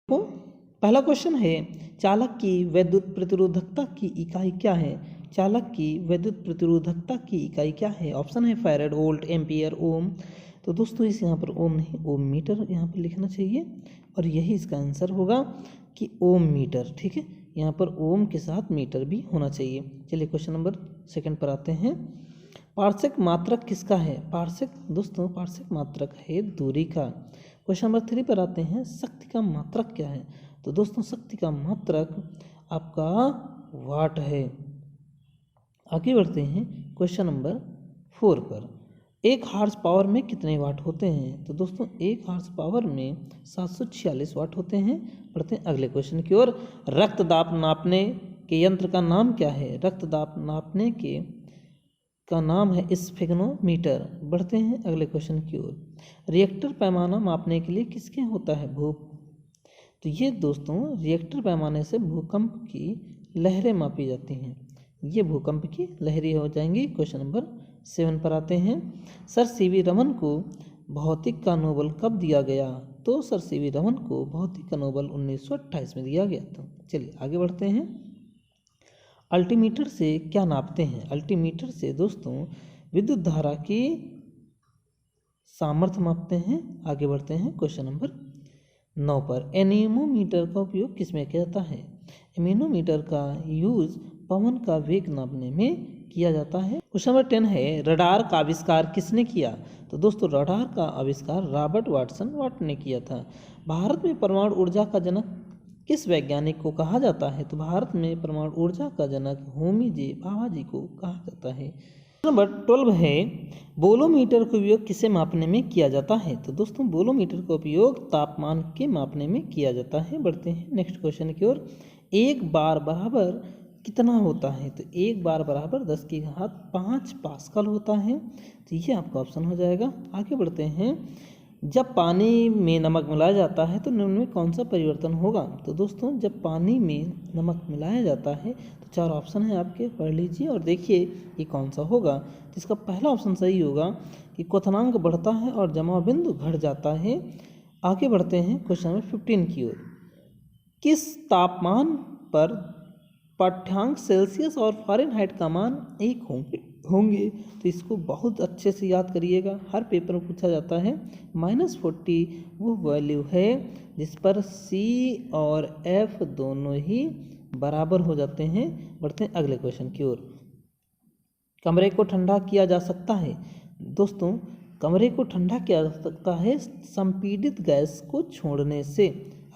तो पहला क्वेश्चन है, चालक की विद्युत प्रतिरोधकता की इकाई क्या है? चालक की विद्युत प्रतिरोधकता की इकाई क्या है? ऑप्शन है फैराड, वोल्ट, एम्पियर, ओम। तो दोस्तों इस यहाँ पर ओम नहीं, ओम मीटर यहाँ पर लिखना चाहिए और यही इसका आंसर होगा कि ओम मीटर। ठीक है, यहाँ पर ओम के साथ मीटर भी होना चाहिए। चलिए क्वेश्चन नंबर सेकंड पर आते हैं। पार्श्विक मात्रक किसका है? पार्श्विक दोस्तों पार्श्विक मात्रक है दूरी का। क्वेश्चन नंबर 3 पर आते हैं, शक्ति का मात्रक क्या है? तो दोस्तों शक्ति का मात्रक आपका वाट है। आगे बढ़ते हैं क्वेश्चन नंबर 4 पर। एक हार्स पावर में कितने वाट होते हैं? तो दोस्तों एक हार्स पावर में 746 वाट होते हैं। बढ़ते हैं अगले क्वेश्चन की ओर। रक्तदाब नापने के यंत्र का नाम क्या है? रक्तदाब नापने के का नाम है स्फिग्नोमीटर। बढ़ते हैं अगले क्वेश्चन की ओर। रिएक्टर पैमाना मापने के लिए किसके होता है? तो ये दोस्तों रिएक्टर पैमाने से भूकंप की लहरें मापी जाती हैं। ये भूकंप की लहरें हो जाएंगी। क्वेश्चन नंबर 7 पर आते हैं। सर सीवी रमन को भौतिक का नोबेल कब दिया गया? तो सर सीवी रमन को भौतिक का नोबेल 1928 में दिया गया था। चलिए आगे बढ़ते हैं। अल्टीमीटर से क्या नापते हैं? अल्टीमीटर से दोस्तों विद्युत धारा की सामर्थ्य मापते हैं। आगे बढ़ते हैं क्वेश्चन नंबर 9 पर। एनीमोमीटर का उपयोग किसमें किया जाता है? एनीमोमीटर का यूज पवन का वेग नापने में किया जाता है। क्वेश्चन नंबर 10 है, रडार का आविष्कार किसने किया? तो दोस्तों रडार का आविष्कार रॉबर्ट वाटसन वाट ने किया था। भारत में परमाणु ऊर्जा का जनक किस वैज्ञानिक को कहा जाता है? तो भारत में परमाणु ऊर्जा का जनक होमी जे भाभा जी को कहा जाता है। नंबर 12 है, बोलोमीटर का उपयोग किसे मापने में किया जाता है? तो दोस्तों बोलोमीटर का उपयोग तापमान के मापने में किया जाता है। बढ़ते हैं नेक्स्ट क्वेश्चन की ओर। एक बार बराबर कितना होता है? तो एक बार बराबर 10⁵ पास्कल होता है। तो ये आपका ऑप्शन हो जाएगा। आगे बढ़ते हैं। जब पानी में नमक मिलाया जाता है तो निम्न में कौन सा परिवर्तन होगा? तो दोस्तों जब पानी में नमक मिलाया जाता है तो 4 ऑप्शन है आपके, पढ़ लीजिए और देखिए ये कौन सा होगा। तो इसका पहला ऑप्शन सही होगा कि क्वथनांक बढ़ता है और जमाव बिंदु घट जाता है। आगे बढ़ते हैं क्वेश्चन नंबर 15 की ओर। किस तापमान पर पाठ्यांक सेल्सियस और फ़ारेनहाइट का मान एक होंगे? तो इसको बहुत अच्छे से याद करिएगा, हर पेपर में पूछा जाता है। -40 वो वैल्यू है जिस पर C और F दोनों ही बराबर हो जाते हैं। बढ़ते हैं अगले क्वेश्चन की ओर। कमरे को ठंडा किया जा सकता है? दोस्तों कमरे को ठंडा किया जा सकता है संपीड़ित गैस को छोड़ने से।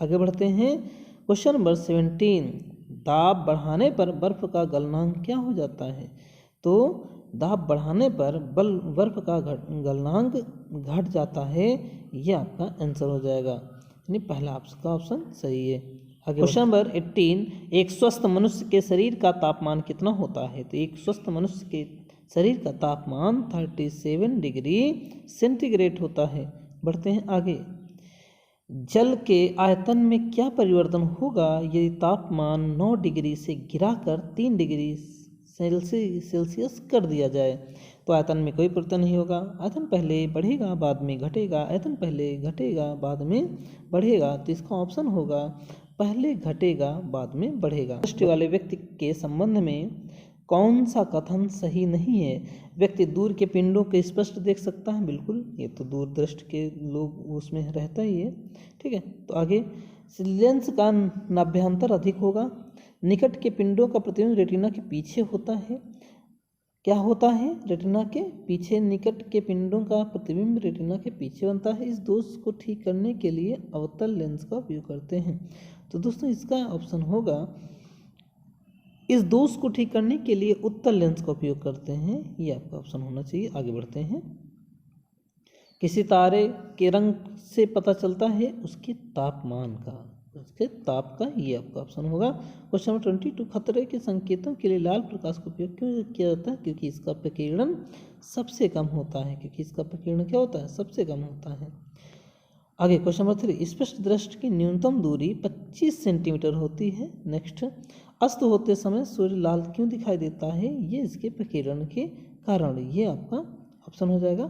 आगे बढ़ते हैं क्वेश्चन नंबर 17। दाब बढ़ाने पर बर्फ का गलनांक क्या हो जाता है? तो दाब बढ़ाने पर बर्फ का गलनांक घट जाता है। ये आपका आंसर हो जाएगा, यानी पहला आपका ऑप्शन सही है। आगे क्वेश्चन नंबर 18। एक स्वस्थ मनुष्य के शरीर का तापमान कितना होता है? तो एक स्वस्थ मनुष्य के शरीर का तापमान 37 डिग्री सेंटीग्रेड होता है। बढ़ते हैं आगे। जल के आयतन में क्या परिवर्तन होगा यदि तापमान 9 डिग्री से गिराकर 3 डिग्री सेल्सियस कर दिया जाए? तो आयतन में कोई परिवर्तन नहीं होगा। आयतन पहले बढ़ेगा बाद में घटेगा, आयतन पहले घटेगा बाद में बढ़ेगा। तो इसका ऑप्शन होगा पहले घटेगा बाद में बढ़ेगा। दृष्टि वाले व्यक्ति के संबंध में कौन सा कथन सही नहीं है? व्यक्ति दूर के पिंडों को स्पष्ट देख सकता है। बिल्कुल, ये तो दूरदृष्टि के लोग उसमें रहता ही है। ठीक है, तो आगे लेंस का नाभ्यंतर अधिक होगा। निकट के पिंडों का प्रतिबिंब रेटिना के पीछे होता है। क्या होता है? रेटिना के पीछे। निकट के पिंडों का प्रतिबिंब रेटिना के पीछे बनता है। इस दोष को ठीक करने के लिए अवतल लेंस का उपयोग करते हैं। तो दोस्तों इसका ऑप्शन होगा, इस दोष को ठीक करने के लिए उत्तल लेंस का उपयोग करते हैं। ये आपका ऑप्शन होना चाहिए। आगे बढ़ते हैं। किसी तारे के रंग से पता चलता है उसके तापमान का, उसके ताप का। ये आपका ऑप्शन होगा। Question number 22। खतरे के संकेतों के लिए लाल प्रकाश का उपयोग क्यों किया जाता है? क्योंकि इसका प्रकीर्णन सबसे कम होता है। क्योंकि इसका प्रकीर्णन क्या होता है? सबसे कम होता है। आगे क्वेश्चन नंबर 3। स्पष्ट दृष्टि की न्यूनतम दूरी 25 सेंटीमीटर होती है। नेक्स्ट, अस्त होते समय सूर्य लाल क्यों दिखाई देता है? ये इसके प्रकीर्णन के कारण। ये आपका ऑप्शन हो जाएगा